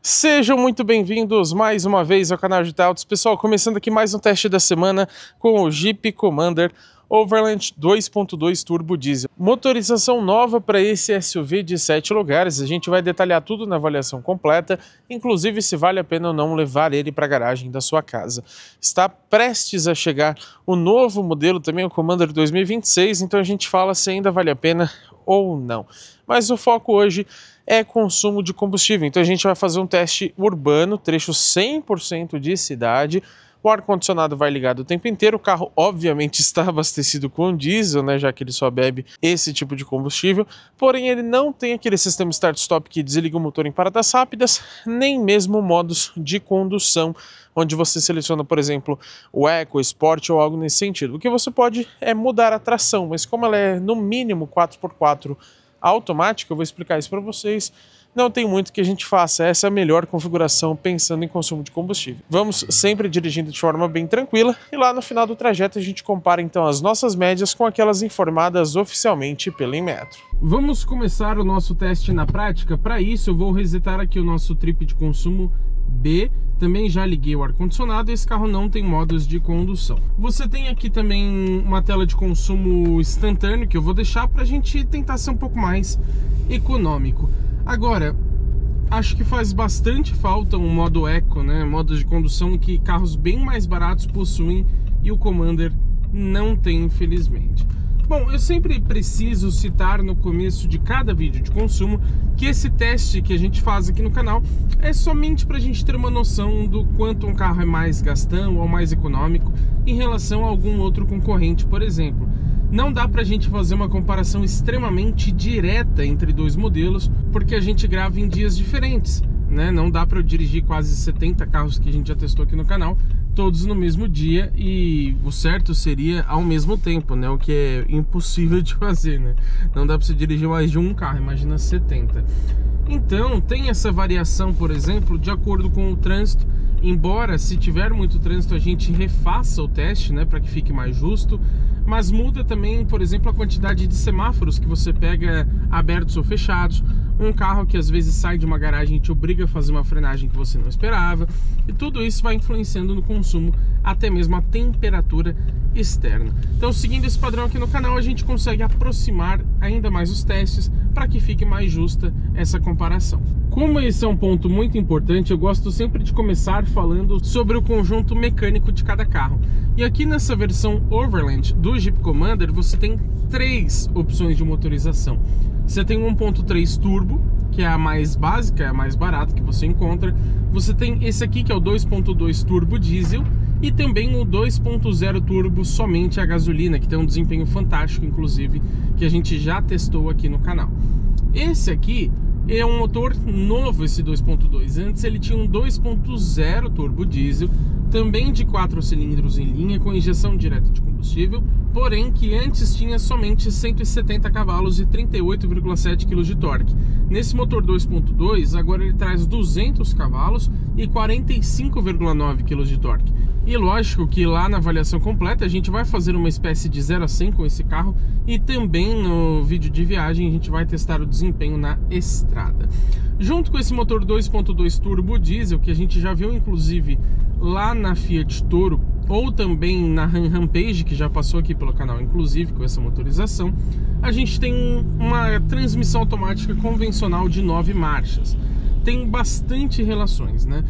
Sejam muito bem-vindos mais uma vez ao canal de Autos. Pessoal, começando aqui mais um teste da semana com o Jeep Commander Overland 2.2 Turbo Diesel. Motorização nova para esse SUV de 7 lugares. A gente vai detalhar tudo na avaliação completa, inclusive se vale a pena ou não levar ele para a garagem da sua casa. Está prestes a chegar o novo modelo também, o Commander 2026, então a gente fala se ainda vale a pena ou não. Mas o foco hoje é consumo de combustível, então a gente vai fazer um teste urbano, trecho 100% de cidade. O ar-condicionado vai ligado o tempo inteiro, o carro obviamente está abastecido com diesel, né, já que ele só bebe esse tipo de combustível, porém ele não tem aquele sistema start-stop que desliga o motor em paradas rápidas, nem mesmo modos de condução, onde você seleciona, por exemplo, o Eco, o Sport ou algo nesse sentido. O que você pode é mudar a tração, mas como ela é no mínimo 4x4 automática, eu vou explicar isso para vocês. Não tem muito que a gente faça, essa é a melhor configuração pensando em consumo de combustível. Vamos sempre dirigindo de forma bem tranquila e lá no final do trajeto a gente compara então as nossas médias com aquelas informadas oficialmente pela Inmetro. Vamos começar o nosso teste na prática. Para isso eu vou resetar aqui o nosso trip de consumo B. Também já liguei o ar-condicionado e esse carro não tem modos de condução. Você tem aqui também uma tela de consumo instantâneo que eu vou deixar para a gente tentar ser um pouco mais econômico. Agora, acho que faz bastante falta um modo Eco, né? Modo de condução que carros bem mais baratos possuem e o Commander não tem, infelizmente. Bom, eu sempre preciso citar no começo de cada vídeo de consumo que esse teste que a gente faz aqui no canal é somente para a gente ter uma noção do quanto um carro é mais gastão ou mais econômico em relação a algum outro concorrente, por exemplo. Não dá pra gente fazer uma comparação extremamente direta entre dois modelos, porque a gente grava em dias diferentes, né? Não dá pra eu dirigir quase 70 carros que a gente já testou aqui no canal, todos no mesmo dia, e o certo seria ao mesmo tempo, né? O que é impossível de fazer, né? Não dá pra você dirigir mais de um carro, imagina 70. Então, tem essa variação, por exemplo, de acordo com o trânsito. Embora, se tiver muito trânsito, a gente refaça o teste, né, para que fique mais justo. Mas muda também, por exemplo, a quantidade de semáforos que você pega abertos ou fechados. Um carro que às vezes sai de uma garagem e te obriga a fazer uma frenagem que você não esperava. E tudo isso vai influenciando no consumo, até mesmo a temperatura externa. Então, seguindo esse padrão aqui no canal, a gente consegue aproximar ainda mais os testes para que fique mais justa essa comparação. Como esse é um ponto muito importante, eu gosto sempre de começar falando sobre o conjunto mecânico de cada carro. E aqui nessa versão Overland do Jeep Commander, você tem 3 opções de motorização. Você tem 1.3 turbo, que é a mais básica, é a mais barata que você encontra. Você tem esse aqui, que é o 2.2 turbo diesel, e também o 2.0 turbo somente a gasolina, que tem um desempenho fantástico, inclusive, que a gente já testou aqui no canal. Esse aqui é um motor novo, esse 2.2. Antes ele tinha um 2.0 turbo diesel, também de 4 cilindros em linha, com injeção direta de combustível, porém que antes tinha somente 170 cavalos e 38,7 kg de torque. Nesse motor 2.2, agora ele traz 200 cavalos e 45,9 kg de torque. E lógico que lá na avaliação completa a gente vai fazer uma espécie de 0 a 100 com esse carro, e também no vídeo de viagem a gente vai testar o desempenho na estrada. Junto com esse motor 2.2 turbo diesel, que a gente já viu inclusive lá na Fiat Toro, ou também na Rampage, que já passou aqui pelo canal inclusive com essa motorização, a gente tem uma transmissão automática convencional de 9 marchas. Tem bastante relações, né?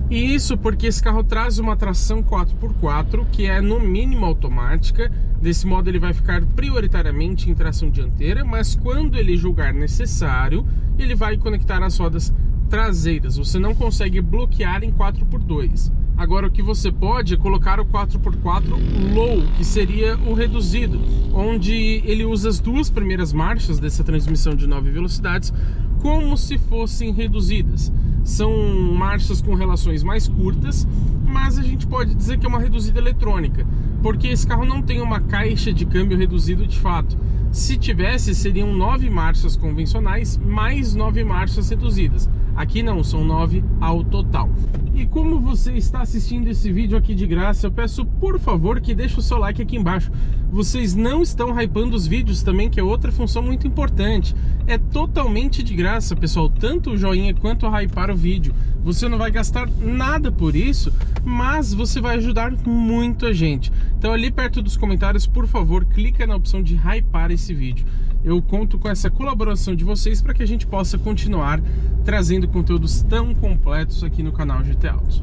E isso porque esse carro traz uma tração 4x4, que é no mínimo automática. Desse modo ele vai ficar prioritariamente em tração dianteira, mas quando ele julgar necessário, ele vai conectar as rodas traseiras. Você não consegue bloquear em 4x2. Agora o que você pode é colocar o 4x4 Low, que seria o reduzido, onde ele usa as 2 primeiras marchas dessa transmissão de 9 velocidades como se fossem reduzidas. São marchas com relações mais curtas, mas a gente pode dizer que é uma reduzida eletrônica, porque esse carro não tem uma caixa de câmbio reduzido de fato. Se tivesse, seriam 9 marchas convencionais mais 9 marchas reduzidas. Aqui não, são 9 ao total. E como você está assistindo esse vídeo aqui de graça, eu peço por favor que deixe o seu like aqui embaixo. Vocês não estão hypando os vídeos também, que é outra função muito importante. É totalmente de graça, pessoal, tanto o joinha quanto o hypar o vídeo. Você não vai gastar nada por isso, mas você vai ajudar muito a gente. Então ali perto dos comentários, por favor, clica na opção de hypar esse vídeo. Eu conto com essa colaboração de vocês para que a gente possa continuar trazendo conteúdos tão completos aqui no canal GT Autos.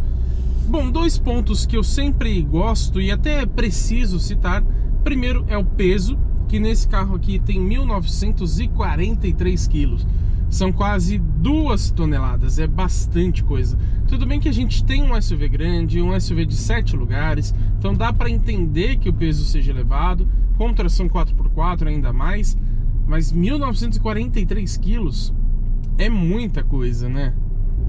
Bom, dois pontos que eu sempre gosto e até preciso citar. Primeiro é o peso, que nesse carro aqui tem 1943 quilos. São quase 2 toneladas, é bastante coisa. Tudo bem que a gente tem um SUV grande, um SUV de 7 lugares, então dá para entender que o peso seja elevado, com tração 4x4 ainda mais, mas 1943 quilos é muita coisa, né?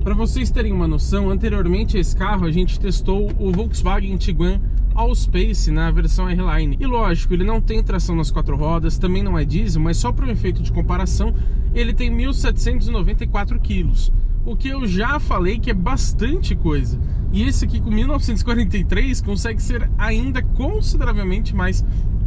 Para vocês terem uma noção, anteriormente a esse carro a gente testou o Volkswagen Tiguan Allspace na versão R-Line. E lógico, ele não tem tração nas 4 rodas, também não é diesel, mas só para um efeito de comparação, ele tem 1.794 quilos. O que eu já falei que é bastante coisa. E esse aqui com 1943 consegue ser ainda consideravelmente mais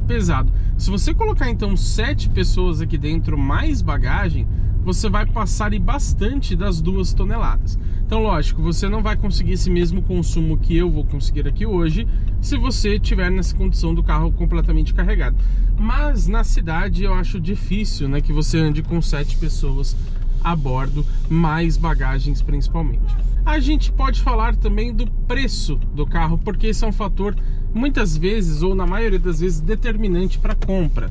pesado. Se você colocar então 7 pessoas aqui dentro mais bagagem, você vai passar bastante das 2 toneladas. Então lógico, você não vai conseguir esse mesmo consumo que eu vou conseguir aqui hoje se você estiver nessa condição do carro completamente carregado. Mas na cidade eu acho difícil, né, que você ande com 7 pessoas a bordo, mais bagagens principalmente. A gente pode falar também do preço do carro, porque esse é um fator muitas vezes, ou na maioria das vezes, determinante para compra.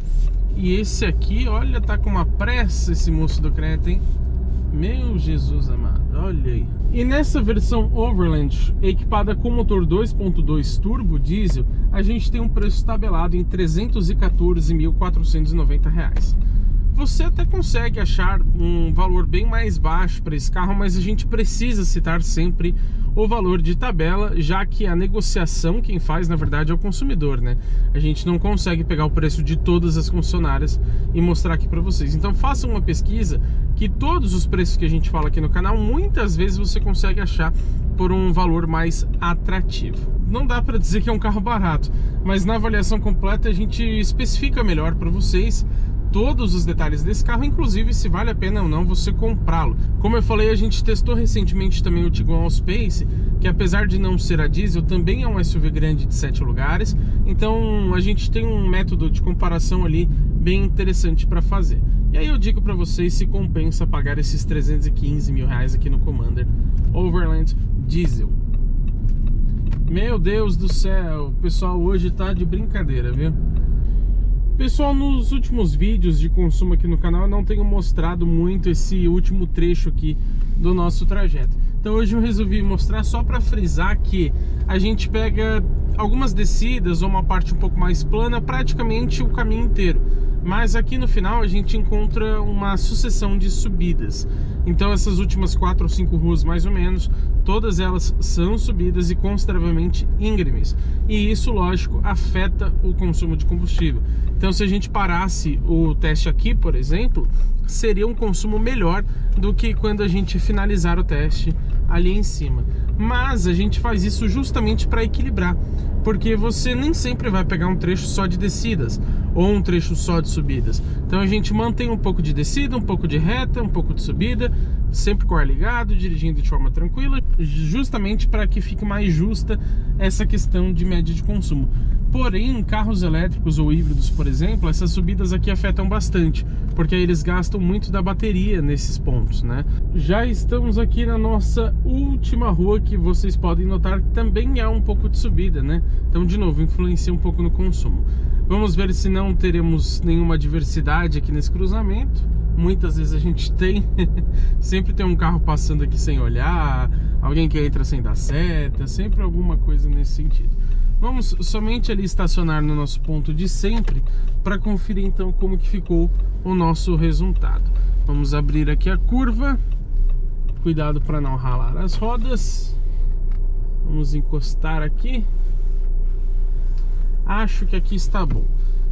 E esse aqui, olha, tá com uma pressa esse moço do Creta, hein? Meu Jesus amado, olha aí. E nessa versão Overland, equipada com motor 2.2 turbo diesel, a gente tem um preço tabelado em R$ 314.490. Você até consegue achar um valor bem mais baixo para esse carro, mas a gente precisa citar sempre o valor de tabela, já que a negociação quem faz, na verdade, é o consumidor, né? A gente não consegue pegar o preço de todas as concessionárias e mostrar aqui para vocês. Então façam uma pesquisa, que todos os preços que a gente fala aqui no canal, muitas vezes você consegue achar por um valor mais atrativo. Não dá para dizer que é um carro barato, mas na avaliação completa a gente especifica melhor para vocês todos os detalhes desse carro, inclusive se vale a pena ou não você comprá-lo. Como eu falei, a gente testou recentemente também o Tiguan Allspace, que apesar de não ser a diesel, também é um SUV grande de 7 lugares, então a gente tem um método de comparação ali bem interessante para fazer. E aí eu digo para vocês se compensa pagar esses 315 mil reais aqui no Commander Overland Diesel. Meu Deus do céu, o pessoal hoje tá de brincadeira, viu? Pessoal, nos últimos vídeos de consumo aqui no canal eu não tenho mostrado muito esse último trecho aqui do nosso trajeto. Então hoje eu resolvi mostrar só para frisar que a gente pega algumas descidas ou uma parte um pouco mais plana praticamente o caminho inteiro. Mas aqui no final a gente encontra uma sucessão de subidas. Então essas últimas 4 ou 5 ruas mais ou menos, todas elas são subidas e consideravelmente íngremes. E isso, lógico, afeta o consumo de combustível. Então se a gente parasse o teste aqui, por exemplo, seria um consumo melhor do que quando a gente finalizar o teste ali em cima. Mas a gente faz isso justamente para equilibrar, porque você nem sempre vai pegar um trecho só de descidas ou um trecho só de subidas. Então a gente mantém um pouco de descida, um pouco de reta, um pouco de subida, sempre com o ar ligado, dirigindo de forma tranquila, justamente para que fique mais justa essa questão de média de consumo. Porém, em carros elétricos ou híbridos, por exemplo, essas subidas aqui afetam bastante, porque aí eles gastam muito da bateria nesses pontos, né? Já estamos aqui na nossa última rua, que vocês podem notar que também há um pouco de subida, né? Então, de novo, influencia um pouco no consumo. Vamos ver se não teremos nenhuma diversidade aqui nesse cruzamento. Muitas vezes a gente tem, sempre tem um carro passando aqui sem olhar, alguém que entra sem dar seta, sempre alguma coisa nesse sentido. Vamos somente ali estacionar no nosso ponto de sempre para conferir então como que ficou o nosso resultado. Vamos abrir aqui a curva, cuidado para não ralar as rodas. Vamos encostar aqui. Acho que aqui está bom.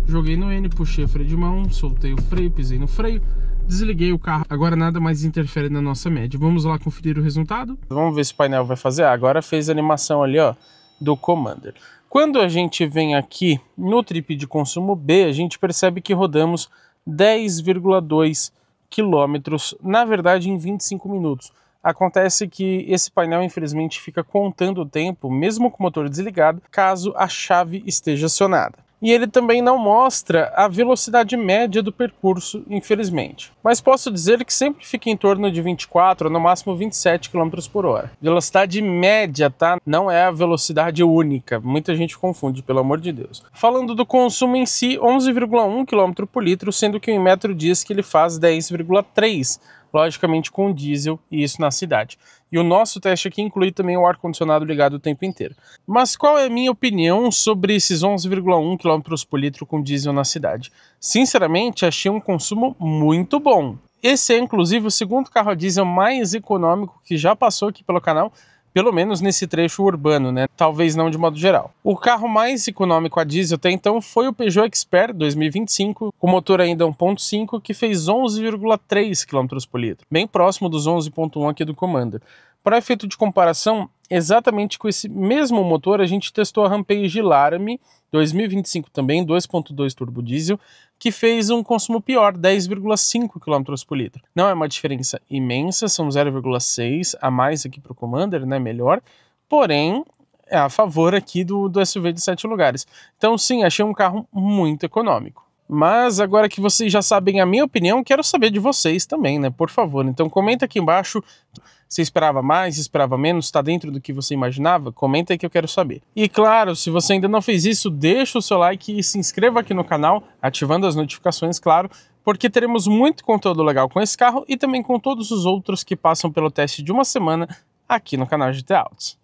Joguei no N, puxei o freio de mão, soltei o freio, pisei no freio. Desliguei o carro, agora nada mais interfere na nossa média. Vamos lá conferir o resultado? Vamos ver se o painel vai fazer. Agora fez a animação ali, ó, do Commander. Quando a gente vem aqui no trip de consumo B, a gente percebe que rodamos 10,2 quilômetros, na verdade em 25 minutos. Acontece que esse painel, infelizmente, fica contando o tempo, mesmo com o motor desligado, caso a chave esteja acionada. E ele também não mostra a velocidade média do percurso, infelizmente. Mas posso dizer que sempre fica em torno de 24 ou no máximo 27 km por hora. Velocidade média, tá? Não é a velocidade única. Muita gente confunde, pelo amor de Deus. Falando do consumo em si, 11,1 km por litro, sendo que o Inmetro diz que ele faz 10,3 km. Logicamente com diesel, e isso na cidade. E o nosso teste aqui inclui também o ar-condicionado ligado o tempo inteiro. Mas qual é a minha opinião sobre esses 11,1 km por litro com diesel na cidade? Sinceramente, achei um consumo muito bom. Esse é inclusive o segundo carro a diesel mais econômico que já passou aqui pelo canal, pelo menos nesse trecho urbano, né? Talvez não de modo geral. O carro mais econômico a diesel até então foi o Peugeot Expert 2025, com motor ainda 1.5, que fez 11,3 km por litro, bem próximo dos 11,1 aqui do Commander. Para efeito de comparação, exatamente com esse mesmo motor, a gente testou a Rampage Laramie 2025 também, 2.2 turbo diesel, que fez um consumo pior, 10,5 km por litro. Não é uma diferença imensa, são 0,6 a mais aqui para o Commander, né, melhor, porém é a favor aqui do SUV de 7 lugares. Então sim, achei um carro muito econômico. Mas agora que vocês já sabem a minha opinião, quero saber de vocês também, né? Por favor, então comenta aqui embaixo. Você esperava mais, esperava menos, está dentro do que você imaginava? Comenta aí que eu quero saber. E claro, se você ainda não fez isso, deixa o seu like e se inscreva aqui no canal, ativando as notificações, claro, porque teremos muito conteúdo legal com esse carro e também com todos os outros que passam pelo teste de uma semana aqui no canal GT Autos.